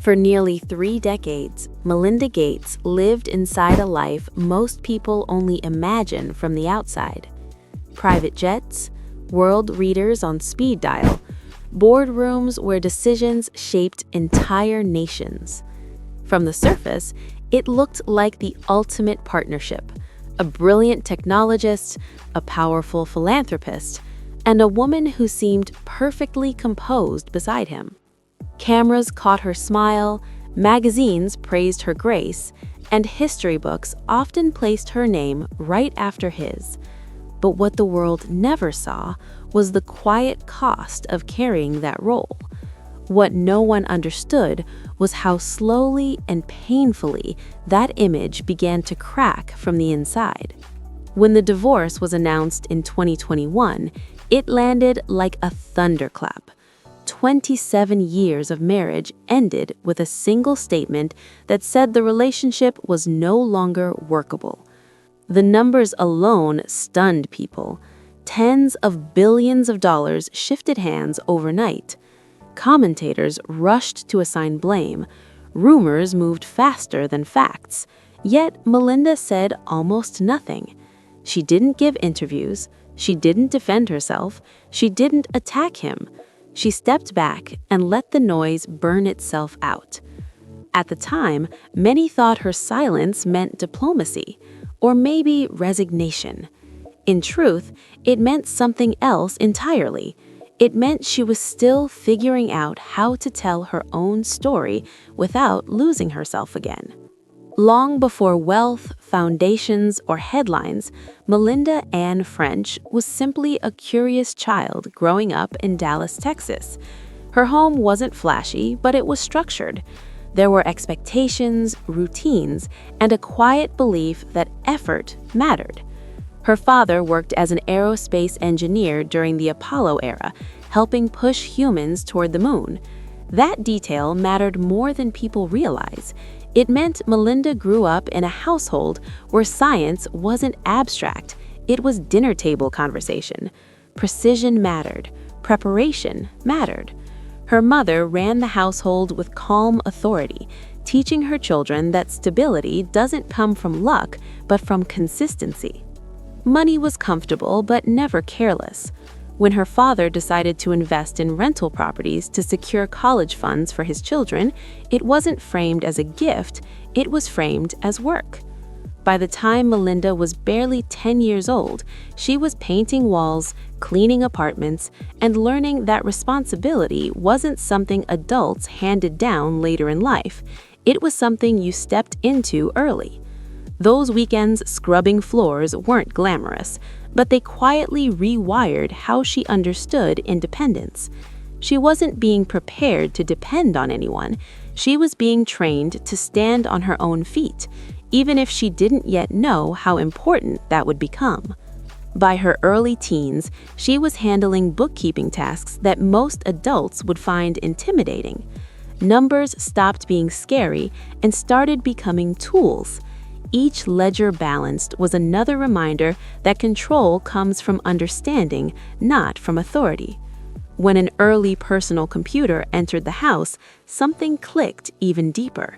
For nearly 3 decades, Melinda Gates lived inside a life most people only imagine from the outside. Private jets, world readers on speed dial, boardrooms where decisions shaped entire nations. From the surface, it looked like the ultimate partnership: a brilliant technologist, a powerful philanthropist, and a woman who seemed perfectly composed beside him. Cameras caught her smile, magazines praised her grace, and history books often placed her name right after his. But what the world never saw was the quiet cost of carrying that role. What no one understood was how slowly and painfully that image began to crack from the inside. When the divorce was announced in 2021, it landed like a thunderclap. 27 years of marriage ended with a single statement that said the relationship was no longer workable. The numbers alone stunned people. Tens of billions of dollars shifted hands overnight. Commentators rushed to assign blame. Rumors moved faster than facts. Yet Melinda said almost nothing. She didn't give interviews. She didn't defend herself. She didn't attack him. She stepped back and let the noise burn itself out. At the time, many thought her silence meant diplomacy, or maybe resignation. In truth, it meant something else entirely. It meant she was still figuring out how to tell her own story without losing herself again. Long before wealth, foundations, or headlines, Melinda Ann French was simply a curious child growing up in Dallas, Texas. Her home wasn't flashy, but it was structured. There were expectations, routines, and a quiet belief that effort mattered. Her father worked as an aerospace engineer during the Apollo era, helping push humans toward the moon. That detail mattered more than people realize. It meant Melinda grew up in a household where science wasn't abstract, it was dinner table conversation. Precision mattered. Preparation mattered. Her mother ran the household with calm authority, teaching her children that stability doesn't come from luck, but from consistency. Money was comfortable, but never careless. When her father decided to invest in rental properties to secure college funds for his children, it wasn't framed as a gift, it was framed as work. By the time Melinda was barely 10 years old, she was painting walls, cleaning apartments, and learning that responsibility wasn't something adults handed down later in life. It was something you stepped into early. Those weekends scrubbing floors weren't glamorous, but they quietly rewired how she understood independence. She wasn't being prepared to depend on anyone. She was being trained to stand on her own feet, even if she didn't yet know how important that would become. By her early teens, she was handling bookkeeping tasks that most adults would find intimidating. Numbers stopped being scary and started becoming tools. Each ledger balanced was another reminder that control comes from understanding, not from authority. When an early personal computer entered the house, something clicked even deeper.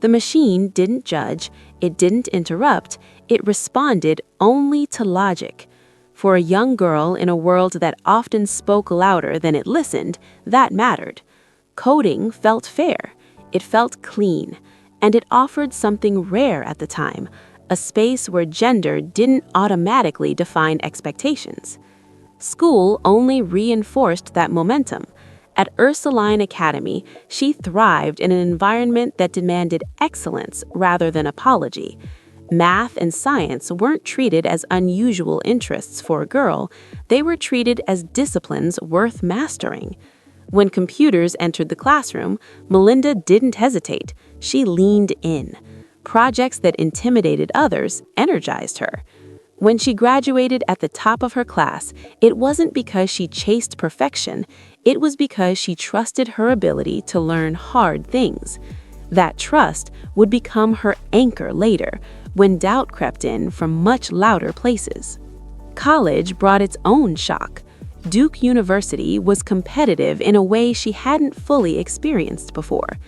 The machine didn't judge, it didn't interrupt, it responded only to logic. For a young girl in a world that often spoke louder than it listened, that mattered. Coding felt fair, it felt clean. And it offered something rare at the time, a space where gender didn't automatically define expectations. School only reinforced that momentum. At Ursuline Academy, she thrived in an environment that demanded excellence rather than apology. Math and science weren't treated as unusual interests for a girl, they were treated as disciplines worth mastering. When computers entered the classroom, Melinda didn't hesitate. She leaned in. Projects that intimidated others energized her. When she graduated at the top of her class, it wasn't because she chased perfection, it was because she trusted her ability to learn hard things. That trust would become her anchor later, when doubt crept in from much louder places. College brought its own shock. Duke University was competitive in a way she hadn't fully experienced before.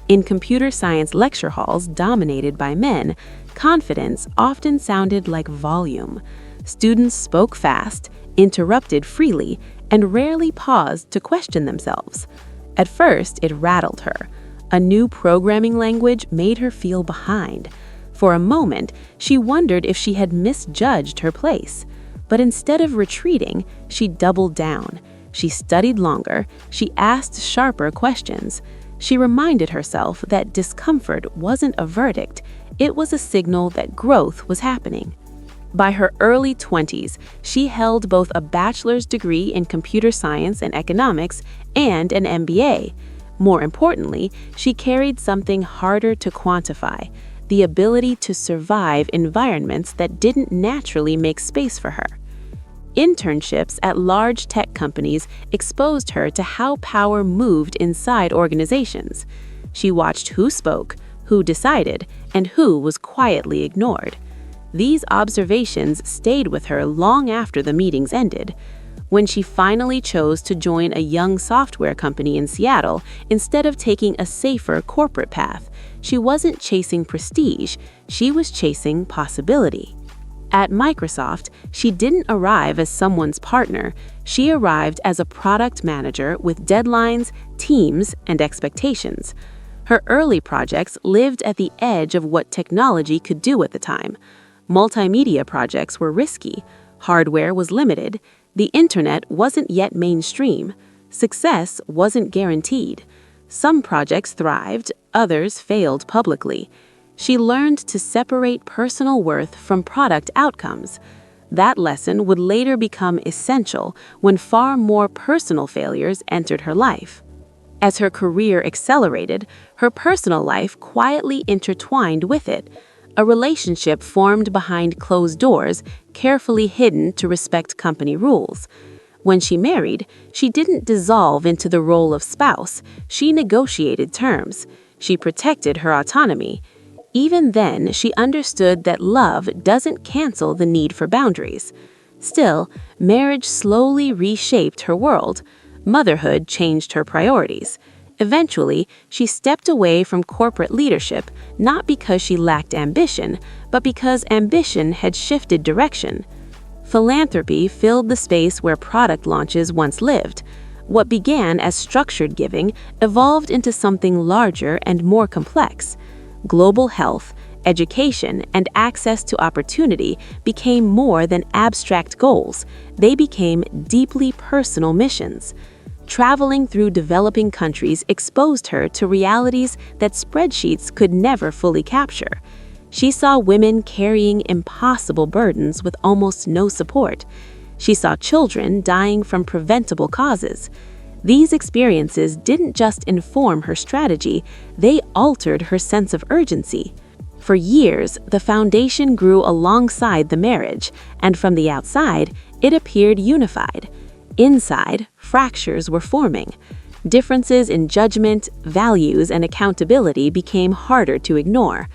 In computer science lecture halls dominated by men, confidence often sounded like volume. Students spoke fast, interrupted freely, and rarely paused to question themselves. At first, it rattled her. A new programming language made her feel behind. For a moment, she wondered if she had misjudged her place. But instead of retreating, she doubled down. She studied longer, she asked sharper questions. She reminded herself that discomfort wasn't a verdict, it was a signal that growth was happening. By her early 20s, she held both a bachelor's degree in computer science and economics and an MBA. More importantly, she carried something harder to quantify: the ability to survive environments that didn't naturally make space for her. Internships at large tech companies exposed her to how power moved inside organizations. She watched who spoke, who decided, and who was quietly ignored. These observations stayed with her long after the meetings ended. When she finally chose to join a young software company in Seattle instead of taking a safer corporate path, she wasn't chasing prestige, she was chasing possibility. At Microsoft, she didn't arrive as someone's partner, she arrived as a product manager with deadlines, teams, and expectations. Her early projects lived at the edge of what technology could do at the time. Multimedia projects were risky, hardware was limited, the internet wasn't yet mainstream, success wasn't guaranteed. Some projects thrived, others failed publicly. She learned to separate personal worth from product outcomes. That lesson would later become essential when far more personal failures entered her life. As her career accelerated, her personal life quietly intertwined with it. A relationship formed behind closed doors, carefully hidden to respect company rules. When she married, she didn't dissolve into the role of spouse, she negotiated terms. She protected her autonomy. Even then, she understood that love doesn't cancel the need for boundaries. Still, marriage slowly reshaped her world. Motherhood changed her priorities. Eventually, she stepped away from corporate leadership, not because she lacked ambition, but because ambition had shifted direction. Philanthropy filled the space where product launches once lived. What began as structured giving evolved into something larger and more complex. Global health, education, and access to opportunity became more than abstract goals. They became deeply personal missions. Traveling through developing countries exposed her to realities that spreadsheets could never fully capture. She saw women carrying impossible burdens with almost no support. She saw children dying from preventable causes. These experiences didn't just inform her strategy, they altered her sense of urgency. For years, the foundation grew alongside the marriage, and from the outside, it appeared unified. Inside, fractures were forming. Differences in judgment, values, and accountability became harder to ignore.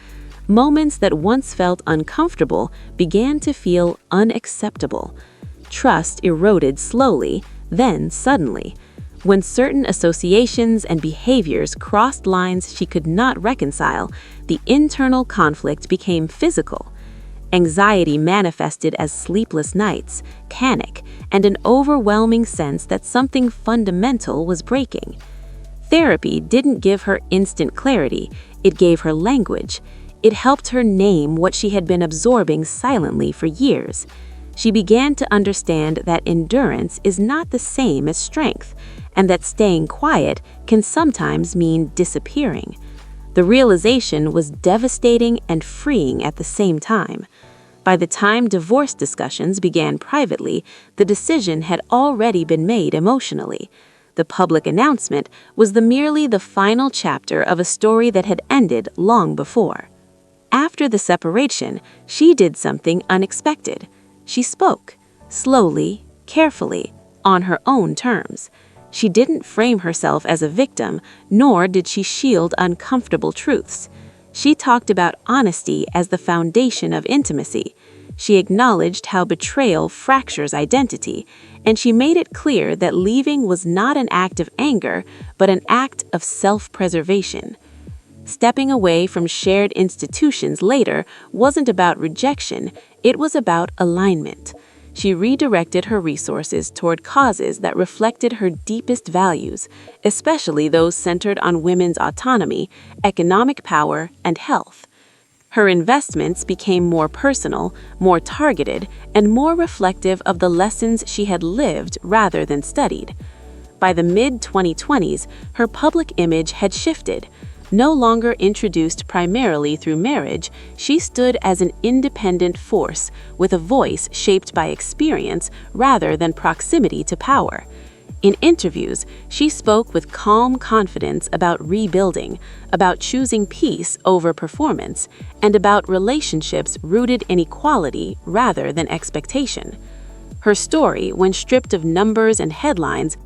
Moments that once felt uncomfortable began to feel unacceptable. Trust eroded slowly, then suddenly. When certain associations and behaviors crossed lines she could not reconcile, the internal conflict became physical. Anxiety manifested as sleepless nights, panic, and an overwhelming sense that something fundamental was breaking. Therapy didn't give her instant clarity, it gave her language. It helped her name what she had been absorbing silently for years. She began to understand that endurance is not the same as strength, and that staying quiet can sometimes mean disappearing. The realization was devastating and freeing at the same time. By the time divorce discussions began privately, the decision had already been made emotionally. The public announcement was merely the final chapter of a story that had ended long before. After the separation, she did something unexpected. She spoke, slowly, carefully, on her own terms. She didn't frame herself as a victim, nor did she shield uncomfortable truths. She talked about honesty as the foundation of intimacy. She acknowledged how betrayal fractures identity, and she made it clear that leaving was not an act of anger, but an act of self-preservation. Stepping away from shared institutions later wasn't about rejection, it was about alignment. She redirected her resources toward causes that reflected her deepest values, especially those centered on women's autonomy, economic power, and health. Her investments became more personal, more targeted, and more reflective of the lessons she had lived rather than studied. By the mid-2020s, her public image had shifted. No longer introduced primarily through marriage, she stood as an independent force with a voice shaped by experience rather than proximity to power. In interviews, she spoke with calm confidence about rebuilding, about choosing peace over performance, and about relationships rooted in equality rather than expectation. Her story, when stripped of numbers and headlines,